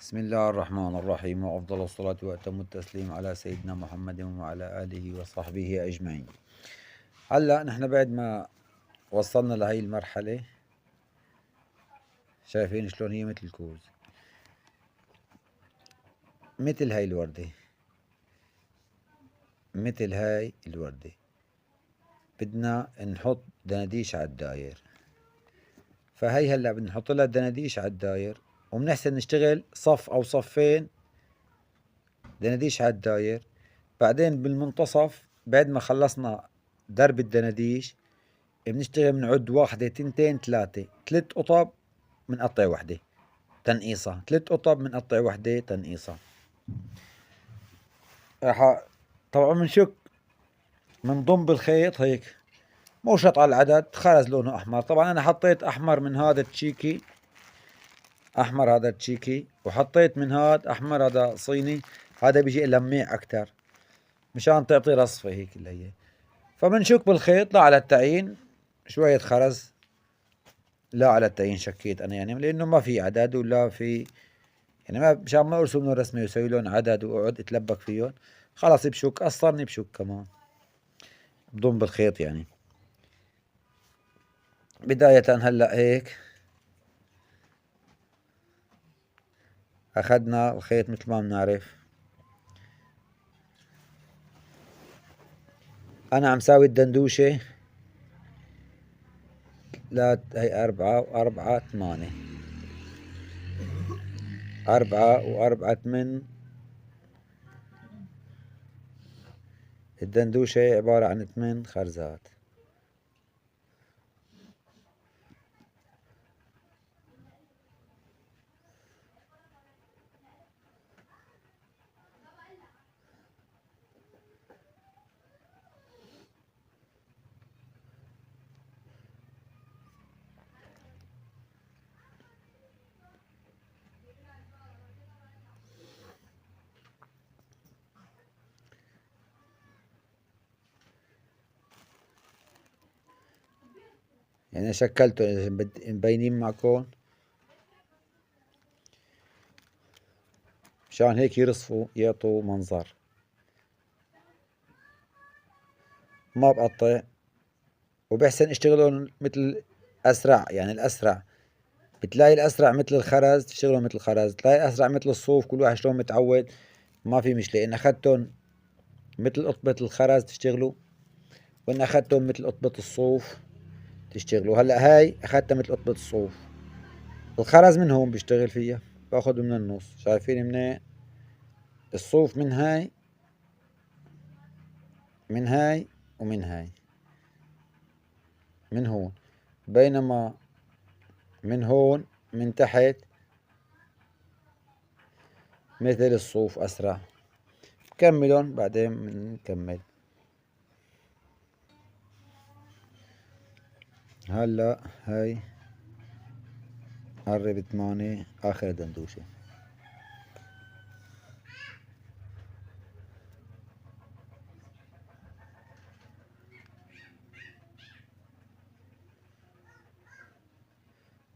بسم الله الرحمن الرحيم، وأفضل الصلاة وأتم التسليم على سيدنا محمد وعلى آله وصحبه أجمعين. هلا نحن بعد ما وصلنا لهي المرحلة، شايفين شلون هي مثل الكوز، مثل هاي الوردة، مثل هاي الوردة. بدنا نحط دناديش على الداير، فهي هلا بدنا نحط لها دناديش على الداير، وبنحسن نشتغل صف أو صفين دناديش على الداير. بعدين بالمنتصف بعد ما خلصنا درب الدناديش بنشتغل بنعد واحدة تنتين ثلاثة، 3 قطب بنقطع وحدة تنقيصة، 3 قطب بنقطع وحدة تنقيصة. طبعا بنشك بنضم بالخيط هيك، مو شرط على العدد. خرز لونه أحمر، طبعا أنا حطيت أحمر من هذا التشيكي، أحمر هذا التشيكي، وحطيت من هذا أحمر هذا صيني، هذا بيجي لميع أكتر مشان تعطي رصفة هيك اللي هي. فبنشك بالخيط لا على التعيين، شوية خرز لا على التعيين شكيت أنا، يعني لأنه ما في عدد ولا في، يعني ما مشان ما ارسم لهم رسمه ويسوي لهم عدد واقعد اتلبك فيهم. خلاص بشك، قصرني بشك كمان بضم بالخيط يعني. بداية هلا هيك اخذنا الخيط مثل ما بنعرف. انا عم ساوي الدندوشة، لا هي 4 و4 8، 4 و4 8. الدندوشة عبارة عن 8 خرزات. يعني شكلته مبينين معكم مشان هيك يرصفوا يعطوا منظر. ما بقطع، وبحسن اشتغلون مثل اسرع، يعني الاسرع بتلاقي الاسرع مثل الخرز تشتغلوا مثل الخرز، تلاقي الاسرع مثل الصوف، كل واحد شلون متعود. ما في مشكلة ان اخذتهم مثل قطبة الخرز تشتغلوا، وان اخذتهم مثل قطبة الصوف تشتغلوا. هلا هاي اخذتها مثل قطبة الصوف، الخرز من هون بيشتغل فيها، باخذ من النص. شايفين منين الصوف؟ من هاي، من هاي، ومن هاي، من هون. بينما من هون من تحت مثل الصوف اسرع. كملون بعدين بنكمل. هلا هاي قرب 8 اخر دندوشة.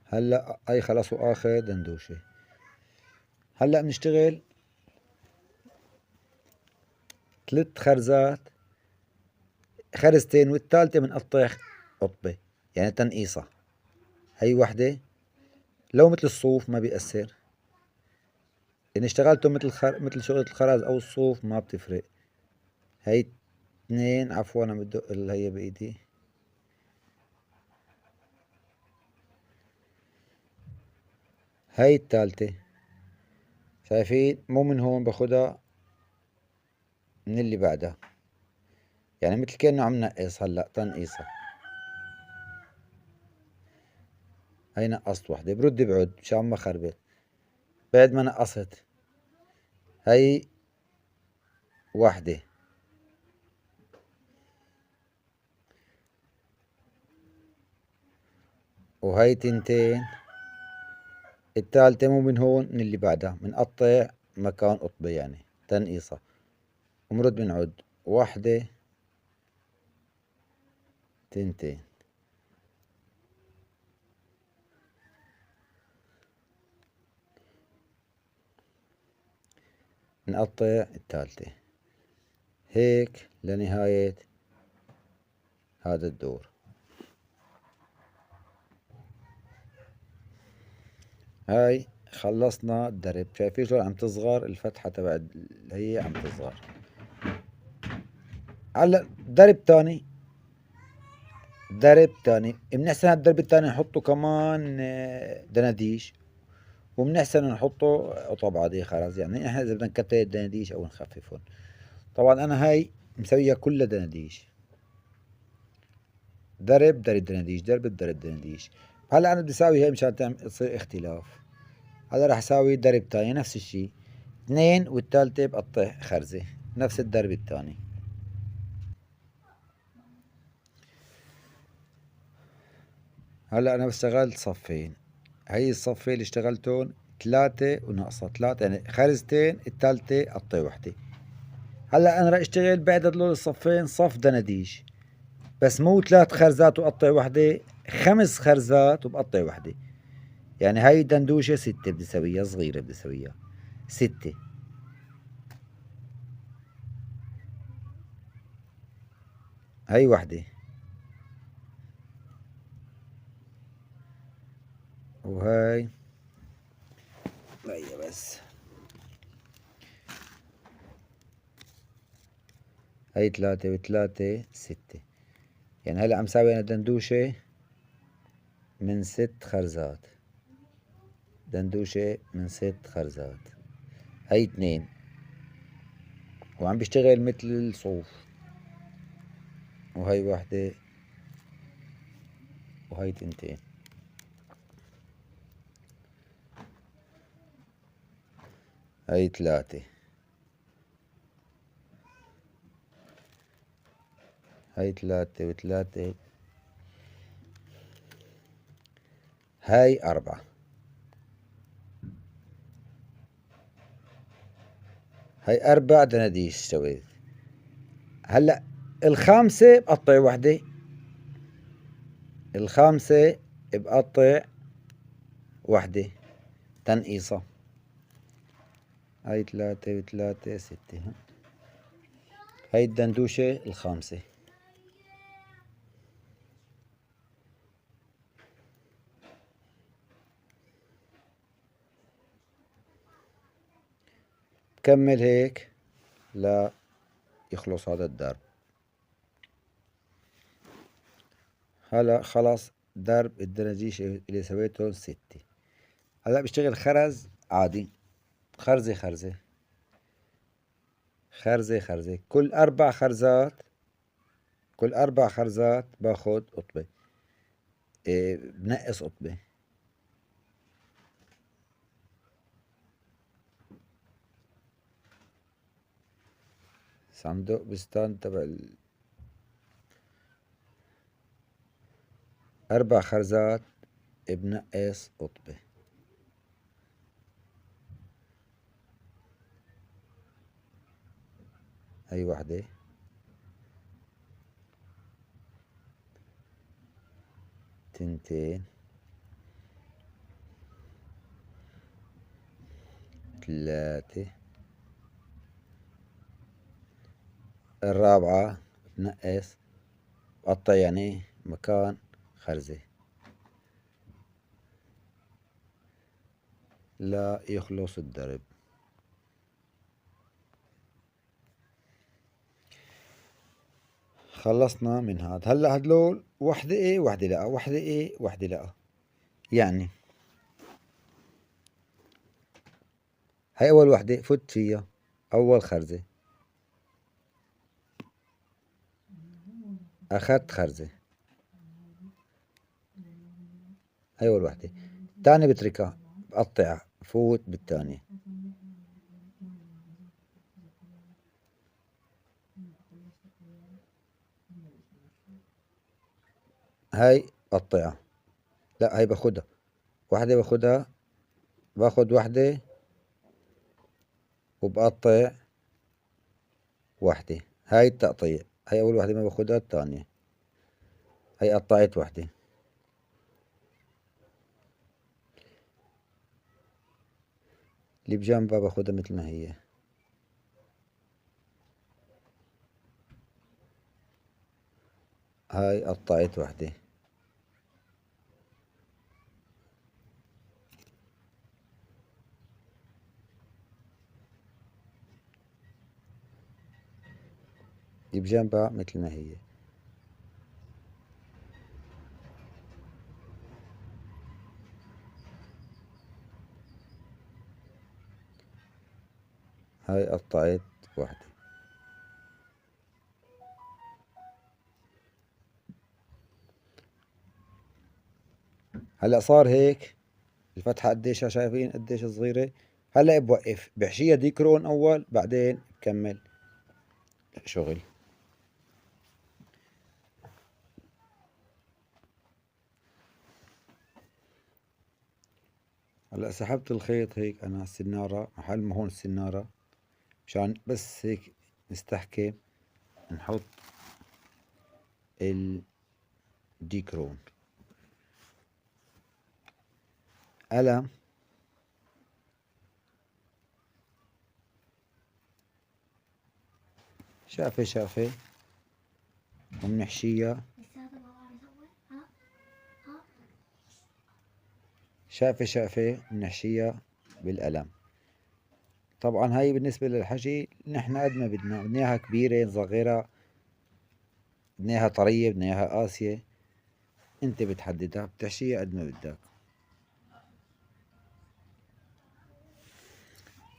هلا هاي خلص واخر دندوشة. هلا بنشتغل 3 خرزات، خرزتين والثالثة بنقطع قطبة يعني تنقيصة. هي وحدة، لو مثل الصوف ما بيأثر، إن اشتغلتوا مثل شغلة الخرز أو الصوف ما بتفرق. هي 2، عفوا أنا بدق هي بإيدي. هي الثالثة، شايفين؟ مو من هون باخدها، من اللي بعدها، يعني مثل كأنه عم نقص. هلا تنقيصة، هي نقصت وحدة، برد بعد مشان ما خربط. بعد ما نقصت هي وحدة، وهي تنتين. الثالثة مو من هون، من اللي بعدها بنقطع مكان قطبة يعني تنقيصة، ومرد بنعد وحدة، تنتين. نقطع الثالثة هيك لنهاية هذا الدور. هاي خلصنا الدرب. شايفين شلون عم تصغر الفتحة تبع اللي هي عم تصغر. هلا درب تاني، درب تاني بنحسن الدرب التاني نحطه كمان دناديش، وبنحسن نحطه قطب عادية خرز. يعني احنا اذا بدنا نكتر الدناديش او نخففهم. طبعا انا هاي مسويها كلها دناديش، درب درب دناديش، درب درب دناديش. هلا انا بدي اساوي هاي مشان تصير اختلاف. هلا راح اساوي درب تاني نفس الشي، اثنين والثالثة بقطع خرزة نفس الدرب الثاني. هلا انا بشتغل صفين، هي الصفين اللي اشتغلتهم ثلاثة وناقصة ثلاثة، يعني خرزتين، الثالثة قطع وحدة. هلا انا راح اشتغل بعد هدول الصفين صف دناديش، بس مو 3 خرزات وقطع وحدة، 5 خرزات وبقطع وحدة. يعني هاي دندوشة 6 بدي اسويها صغيرة، بدي اسويها 6. هاي وحدة، وهاي هي بس، هاي 3 و3 6. يعني هلا عم ساوي انا دندوشة من 6 خرزات، دندوشة من 6 خرزات. هاي 2 وعم بيشتغل مثل الصوف. وهاي وحدة، وهاي 2. هاي 3، هاي 3 و3، هاي 4. هاي 4 دناديش سويت. هلا الخامسة بقطع وحدة، الخامسة بقطع وحدة تنقيصة. هاي 3 و3 6. هاي الدندوشة الخامسة. بكمل هيك لا يخلص هذا الدرب. هلا خلص درب الدناديش اللي سويتهم 6. هلا بشتغل خرز عادي، خرزة خرزة خرزة خرزة. كل 4 خرزات، كل 4 خرزات باخد قطبة، بنقص قطبة. صندوق بستان تبع 4 خرزات بنقص قطبة. هاي وحدة، 2 3. الرابعة بنقص بقطع يعني مكان خرزة لا يخلص الدرب. خلصنا من هذا. هلا هدول وحدة ايه وحدة لا، وحدة ايه وحدة لا. يعني هاي اول وحدة فت فيها، اول خرزة اخذت خرزة، هاي اول وحدة. تاني بتركها بقطعها فوت بالتانية. هاي قطعها، لا هاي باخدها وحدة، باخدها باخد وحدة وبقطع وحدة. هاي التقطيع، هاي أول وحدة ما باخدها، الثانية هاي قطعت وحدة. اللي بجنبها باخدها مثل ما هي. هاي قطعت وحدة. بجنبها مثل ما هي. هاي قطعت وحدة. هلا صار هيك الفتحة قديش شايفين قديش صغيرة. هلا بوقف بحشيها ديكرون اول بعدين بكمل شغل. هلا سحبت الخيط هيك انا على السنارة محل ما هون السنارة مشان بس هيك نستحكم نحط الديكرون. قلم شقفة شقفة ومنحشيها شقفة شقفة بنحشيها بالقلم. طبعا هاي بالنسبة للحشي نحن قد ما بدنا اياها كبيرة نصغرها بدنا اياها طرية بدنا اياها قاسية انت بتحددها بتحشيها قد ما بدك.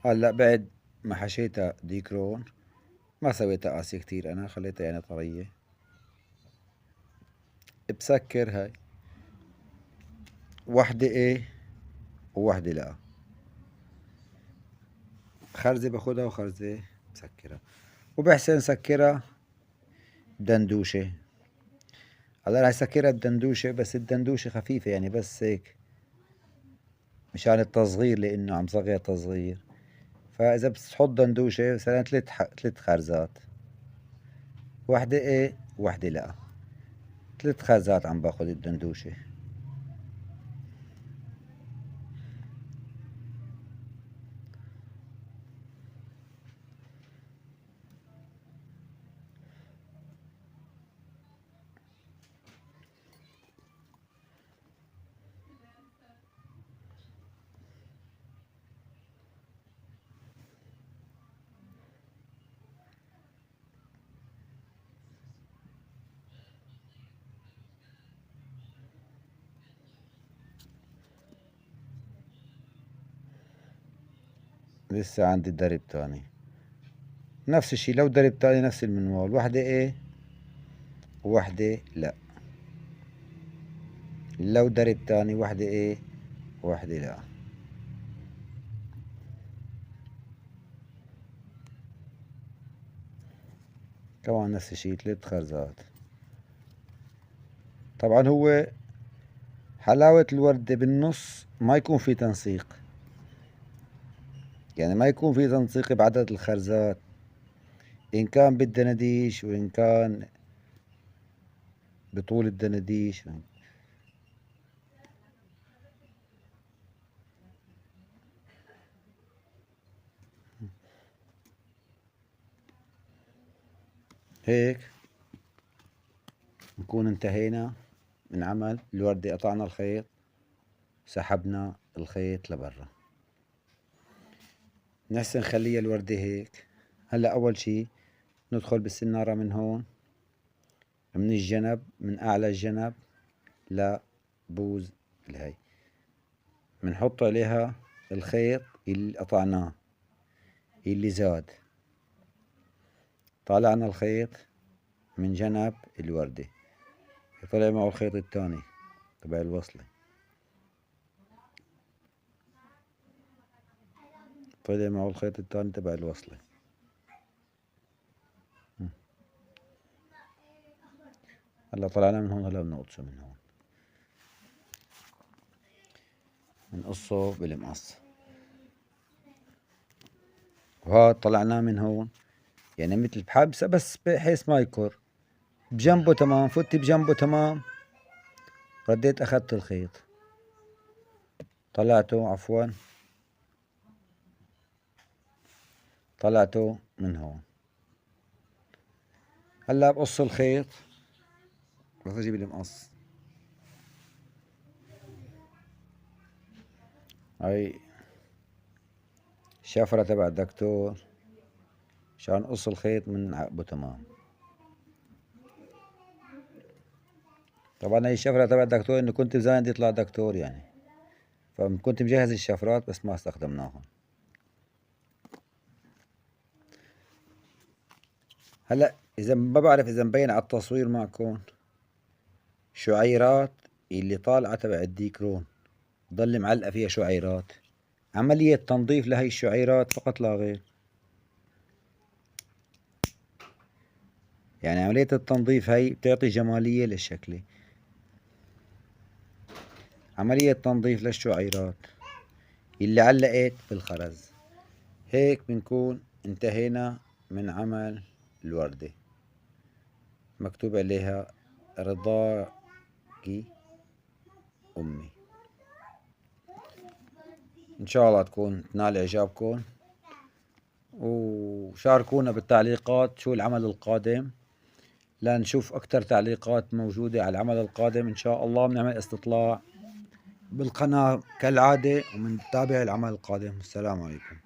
هلا بعد ما حشيتها ديكرون ما سويتها قاسية كتير انا خليتها يعني طرية. بسكر هاي وحدة ايه ووحدة لا. خرزة باخدها وخرزة بسكرها وبحسن سكرها بدندوشة. هلا رح سكرها بدندوشة بس الدندوشة خفيفة يعني بس هيك مشان التصغير لأنه عم صغر تصغير. فإذا بتحط دندوشة مثلا ثلاث خرزات وحدة إيه وحدة لأ. ثلاث خرزات عم باخد الدندوشة. لسه عندي درب تاني نفس الشي. لو درب تاني نفس المنوال وحدة إيه ووحدة لأ. لو درب تاني وحدة إيه ووحدة لأ. كمان نفس الشي ثلاث خرزات. طبعا هو حلاوة الوردة بالنص ما يكون في تنسيق يعني ما يكون في تنسيق بعدد الخرزات إن كان بالدناديش وإن كان بطول الدناديش. هيك نكون انتهينا من عمل الوردة. قطعنا الخيط سحبنا الخيط لبرا. نحسن نخليها الوردة هيك. هلا أول شي ندخل بالسنارة من هون من الجنب من أعلى الجنب لبوز الهي بنحط عليها الخيط اللي قطعناه اللي زاد. طالعنا الخيط من جنب الوردة طلع معه الخيط الثاني تبع الوصلة. طلع معه الخيط الثاني تبع الوصلة. هلا طلعنا من هون. هلا بنقصه من هون بنقصه بالمقص. وهاد طلعناه من هون يعني مثل بحبسه بس بحيث ما يكر بجنبه تمام. فتي بجنبه تمام. رديت اخذت الخيط طلعته عفوا طلعته من هون. هلا بقص الخيط بس اجيب المقص. هاي الشفرة تبع الدكتور عشان قص الخيط من عقبه تمام. طبعا هي الشفرة تبع الدكتور انه كنت بزايد يطلع دكتور يعني، فكنت مجهز الشفرات بس ما استخدمناهم. هلا اذا ما بعرف اذا مبين على التصوير معكم شعيرات اللي طالعة تبع الديكرون ضل معلقة فيها شعيرات، عملية تنظيف لهي الشعيرات فقط لا غير. يعني عملية التنظيف هي بتعطي جمالية للشكل، عملية تنظيف للشعيرات اللي علقت بالخرز. هيك بنكون انتهينا من عمل الوردة، مكتوب عليها رضاكِ أمي. إن شاء الله تكون تنال إعجابكم، وشاركونا بالتعليقات شو العمل القادم لنشوف أكتر تعليقات موجودة على العمل القادم. إن شاء الله بنعمل استطلاع بالقناة كالعادة ومنتابع العمل القادم. السلام عليكم.